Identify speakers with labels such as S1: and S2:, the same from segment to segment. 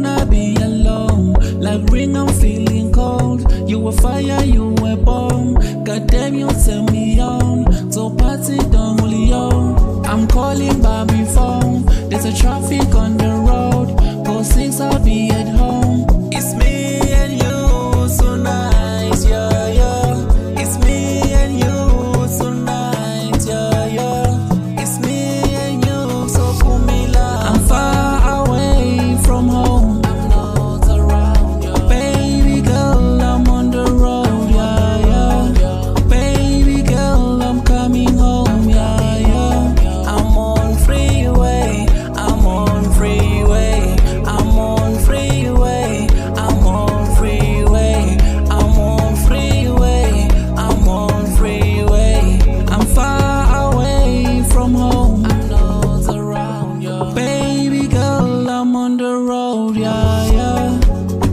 S1: wanna be alone. Like ring, I'm feeling cold. You were fire, you were bomb. Goddamn, you turn me on. So party down, Julio. I'm calling by my phone. There's a traffic on the road. Go 6, I'll be at home. It's me and you, so nice, yeah, yeah. It's me and you, so nice, yeah, yeah. It's me and you, so kumila. I'm far away from home. I'm not around you. Baby girl, I'm on the road, yeah, yeah. Baby girl, I'm coming home, yeah, yeah. I'm on freeway, I'm on freeway, I'm on freeway, I'm on freeway, I'm on freeway, I'm on freeway. I'm far away from home. I'm not around you. Baby girl, I'm on the road, yeah, yeah.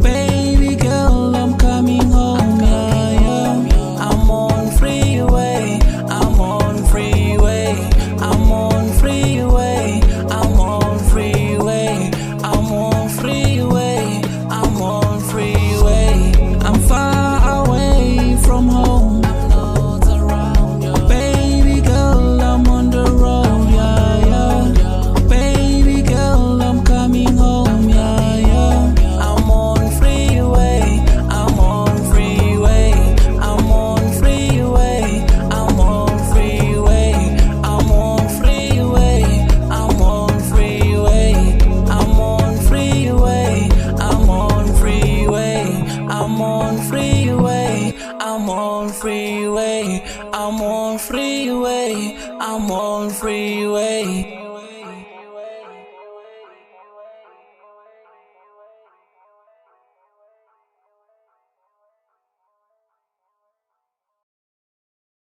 S1: Baby girl, I'm coming home, yeah, yeah. I'm on freeway, I'm on freeway, I'm on freeway, I'm on freeway, I'm on freeway, I'm on freeway. I'm far away from home. I'm not around you. Baby girl, I'm on the road, yeah, yeah. Baby girl, I'm coming home, yeah, yeah. I'm on freeway, I'm on freeway, I'm on freeway, I'm on freeway, I'm on freeway, I'm on freeway, I'm on freeway, I'm on freeway, I'm on freeway, I'm on freeway, I'm on freeway, I'm on freeway.